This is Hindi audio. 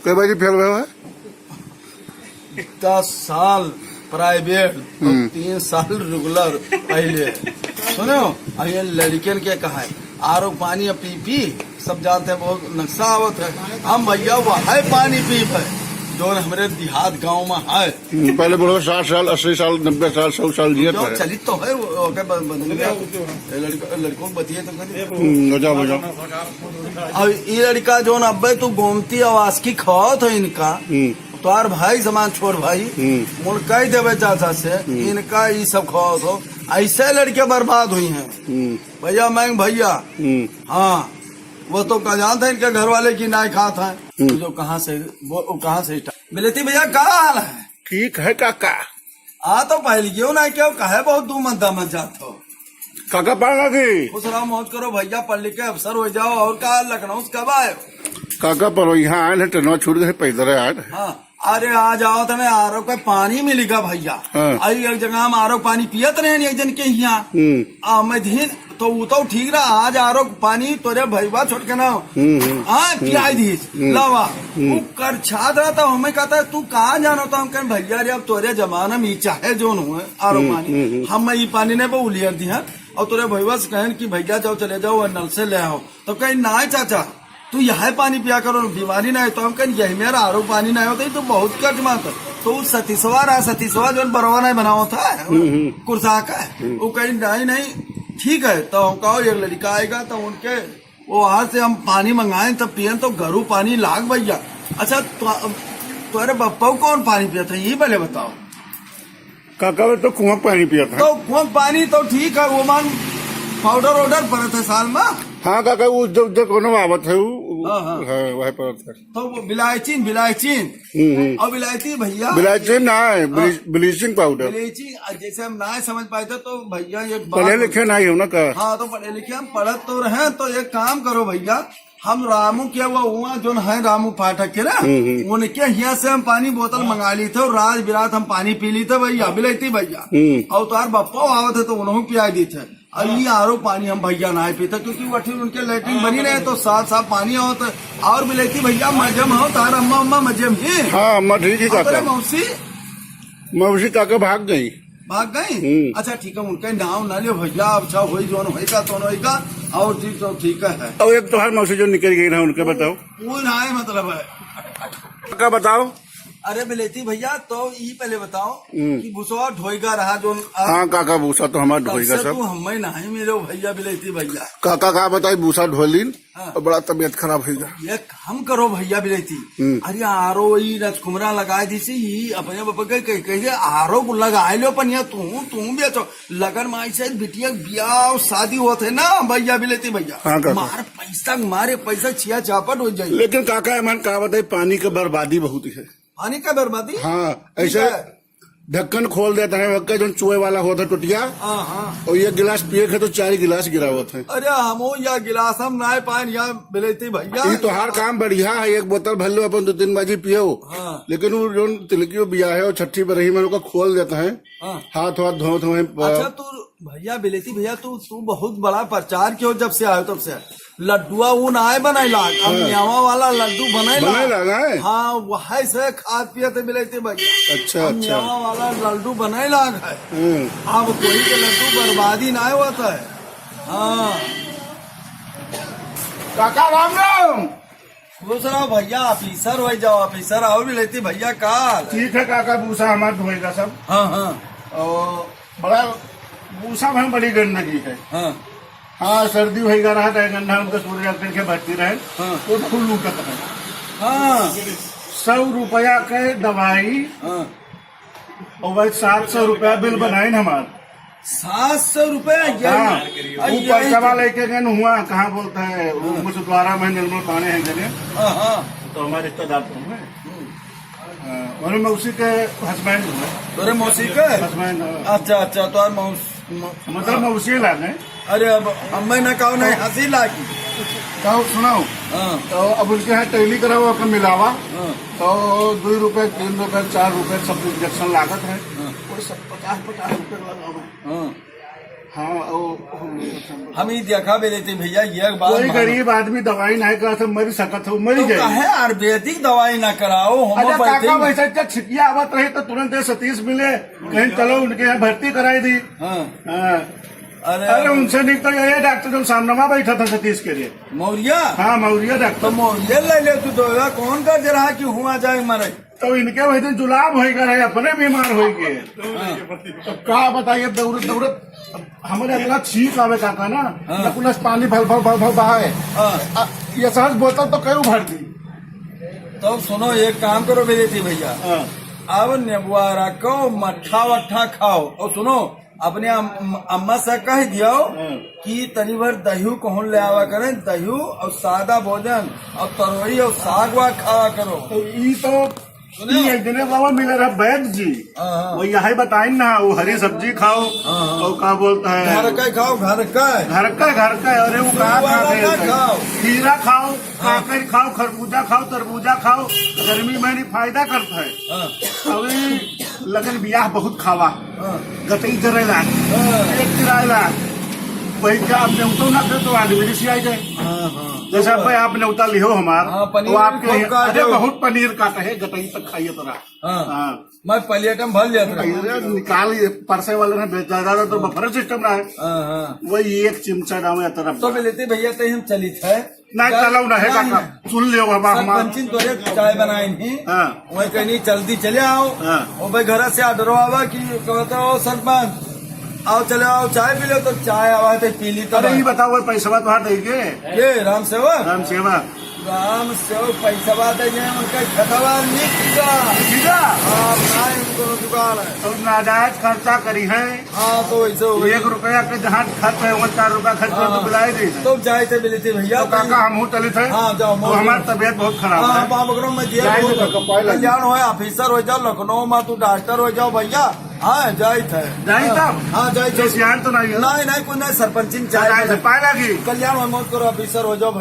कई बार फेल हुआ है? 10 साल प्राइवेट और 3 साल रेगुलर पहले। सुनो ये लड़कियन के कहा है आरो पानी अब पी सब जानते हैं बहुत नक्शा आवत है। हम भैया वह पानी पी है जो हमारे देहात गांव में है। पहले बोलो 60 साल 80 साल 90 साल 100 साल जिए जो चलित तो है लड़कों को बतिए तो हो जाओ। अब ये लड़का जो अब्बे तू गोमती आवास की खौत है इनका तोहार भाई समान छोड़ भाई मुड़ कह देवे चाचा से इनका ये सब खौत हो। ऐसे लड़के बर्बाद हुई हैं भैया मैं भैया। हाँ वो तो क्या जानते हैं इनके घर वाले की नाई खात है जो कहाँ से मिलती भैया क्या हाल है? ठीक है काका। आ तो पहले क्यों ना क्यों कहे बहुत दूर मंदा मत जाते हो। काका पाना की खुश रहो मौज करो भैया पढ़ लिख के अफसर हो जाओ। और क्या लखनऊ से कब आए? काका पर यहाँ आए ट्रेन छूट गए पैदल आए। हाँ अरे आ जाओ तुम्हें आरो का पानी मिलेगा भैया। आई एक जगह हम आरो पानी पियत रहे एक जन के यहाँ मैं धीन तो ठीक रहा। आज आरो पानी तोरे भैया छोड़ के ना हाँ पियाई दी लावा तू कर छाद रहा था। हमें कहता है तू कहाँ जाना था? हम कहें भैया रे अब तोरे जमाना में चाहे जो हुए आरो पानी हम ये पानी ने वो उलियर दी है और तोरे भैया से कहें कि भैया जाओ चले जाओ नल से ले आओ। तो कहीं ना चाचा तू यह पानी पिया करो बीमारी ना है। तो हम कहें यही मेरा आरो पानी ना होता तो बहुत कट मात तो सतीसवा जो बरवा नहीं बना था कुर्सा का वो कहीं नहीं ठीक है। तो हम कहो एक लड़का आएगा तो उनके वो वहां से हम पानी मंगाए तब पियन तो घरू पानी लाग भैया। अच्छा तुम्हारे बप्पा कौन पानी पिया था ये पहले बताओ। काका तो कुआं पानी पिया था। तो कुआं पानी तो ठीक है वो मान पाउडर ऑर्डर पड़े थे साल में। हाँ काका वो जो कोनो आवत है वही पर तो वो बिलायचीन और बिलायती भैया बिलायचीन ना है ब्लीचिंग पाउडर ब्लीचिंग जैसे हम ना समझ पाए थे तो भैया ये पढ़े लिखे नहीं हो ना का। हाँ तो पढ़े लिखे हम पढ़त तो रहे। तो एक काम करो भैया हम रामू क्या हुआ जो है रामू पाठक के ना उनके यहाँ से हम पानी बोतल मंगा ली थे और राज बिरात हम पानी पी ली थे भैया बिलती भैया। और तो यार बप्पा आवत है तो उन्होंने पियाई दी थे। और ये आरो पानी हम भैया ना पीते क्योंकि वठी उनके लेटरिन बनी रहे तो साफ पानी हो तो और बिलती भैया मजम हो तार अम्मा अम्मा मजम ही। हाँ अम्मा ठीक है। मौसी काका भाग गई। अच्छा ठीक है उनका नाम ना लियो भैया। अच्छा हो होगा तो होगा और चीज तो ठीक है। और एक तो हर मौसी जो निकल गई ना उनके बताओ वो ना है मतलब है का बताओ। अरे बिलेती भैया तो ये पहले बताओ कि भूसा ढोएगा रहा जो। हाँ काका भूसा तो हमारा ढोएगा सब। तू हमें नहीं मिले भैया बिलेती भैया। काका कहा बताई भूसा ढोलिन और बड़ा तबीयत खराब हो गया। ये हम करो भैया बिलेती अरे आरो ये रजकुमरा लगाए दी सी अपने बापा कहे आरो को लगाए लो अपन तू भी अच्छा लगन में ऐसे बिटिया ब्याह शादी होते है ना भैया बिलेती भैया। मारे पैसा छिया चापट हो जाए। लेकिन काका मन कहा बताई पानी की बर्बादी बहुत है। पानी का बर्बादी हाँ ऐसे ढक्कन खोल देता है जो चूहे वाला होता है टुटिया और ये गिलास पिए थे तो 4 गिलास गिरा हुआ था। अरे हम या गिलास हम ना पाए यहाँ बिलेती भैया। ये तो हर काम बढ़िया है एक बोतल भर लो अपन 2-3 बाजी पियो। लेकिन वो जो तिलकी बिया है और छठी पर रही मैंने खोल देता है हाथ धो। अच्छा तू भैया बिलेती भैया तू बहुत बड़ा प्रचार क्यों जब से आयो तब से लड्डुआ वो ना बनाए न्यावा वाला लड्डू बनाए लगा है। हाँ वही से खाद पिए थे बिलेती भैया। अच्छा न्यावा वाला लड्डू बनाए लाग है। अब कोई के लड्डू बर्बादी ना होता है। हाँ काका राम राम। खुश रहो भैया ऑफिसर हो जाओ ऑफिसर आओ बिलेती भैया का। ठीक है काका भूसा हमारा धोएगा सब। हाँ और बड़ा भूसा में बड़ी गंदगी है। हाँ सर्दी होगा रहा था गंदा उनका सूर्य डॉक्टर के भर्ती रहे तो फूल लूटत है। 100 रुपया के दवाई और वही 700 रुपया बिल बनाए हमारे। 700 रुपया पैसा लेके गए हुआ कहाँ बोलता है मुझद्वारा में निर्मल पाने हैं जगह तो हमारे रिश्तेदार तो हुए और मौसी के हस्बैंड हुए। मौसी के हस्बैंड। अच्छा तो मतलब मौसी लागे। अरे अब मैं न कहो नहीं हंसी लागी कहो सुनाओ। तो अब उनके यहाँ टैली करा हुआ का मिलावा तो 2 रुपए 3 रुपए 4 रुपए सब इंजेक्शन लागत है। 50-50 रुपए लगा हाँ हम ही देखा भी लेते भैया ये बात कोई गरीब आदमी दवाई नहीं करा तो मरी सकत हो मरी तो जाए। कहे आयुर्वेदिक दवाई ना कराओ अच्छा काका होम्योपैथिक। वैसे जब छिटिया आवत रही तो तुरंत सतीश मिले कहीं चलो उनके यहाँ भर्ती कराई दी। हाँ हाँ। अरे अरे उनसे नहीं तो ये डॉक्टर जो सामने बैठा था सतीश के लिए। मौर्या हाँ मौर्य तो डॉक्टर। मौर्य ले ले तू दो कौन कर दे रहा कि हुआ जाए मरे। तो इनके वही दिन जुलाब हो गए अपने बीमार हो गए। तो क्या बताइए दौड़त दौड़त हमारे इतना छींक आवे काका ना पुलिस पानी भल भल भल भल बहाए। हाँ। ये सहज बोतल तो कई भर दी। तो सुनो एक काम करो मेरे थी भैया हाँ। अब नेबुआ रखो मट्ठा वट्ठा खाओ और सुनो अपने अम्मा से कह दियो कि तनी भर दही कौन ले आवा करें दही और सादा भोजन और तरोई और साग वाग खावा करो। तो ये तो जिन्हें बाबा मिले रहा वैद्य जी वो यही बताई ना वो हरी सब्जी खाओ और क्या बोलता है घर का खाओ घर का अरे वो कहा खाओ खीरा खाओ काकर खाओ खरबूजा खाओ तरबूजा खाओ गर्मी में नहीं फायदा करता है। अभी लगन ब्याह बहुत खावा गटई करेला एक किराएला वही क्या आपने उतो ना दे तो आदमी से आई जाए। जैसे भाई आपने उता लियो हमारा तो आपके अरे बहुत पनीर काटा है गटई तक खाइए तोरा। हाँ मैं प्लेटम भर जाता निकाल परसे वाले ने बेचा ज्यादा तो बफर सिस्टम रहा है वही एक चिमचा डालो या तरफ तो लेते भैया तो हम चली थे ना चलो ना है काका सुन लियो बाबा हमारा पंचिन तोरे चाय बनाई थी वही कहीं जल्दी चले आओ और भाई घर से ऑर्डर आवा कि कहते हो सरपंच आओ चले आओ चाय पी लो तो चाय आवा तो पी ली। तो अरे ये बताओ वो पैसा तो हाथ देंगे ये राम सेवक पैसा देंगे उनका खतवा नहीं उनको दुकान है तो नाजायज खर्चा करी है। हाँ तो वैसे हो गई। 1 रुपया के जहाँ खर्च है 4 रुपया खर्च है तो बिलाई दी तो जाए थे मिली थी भैया तो काका हम चले थे। हाँ जाओ तो हमारी तबीयत बहुत खराब है। बाबू में कल्याण हो ऑफिसर हो जाओ लखनऊ में तू डॉक्टर हो जाओ भैया। हाँ जाए थे तब हाँ जाए तो नहीं नहीं कोई नहीं सरपंच चाय पाए लगी कल्याण हो मत करो ऑफिसर हो जाओ।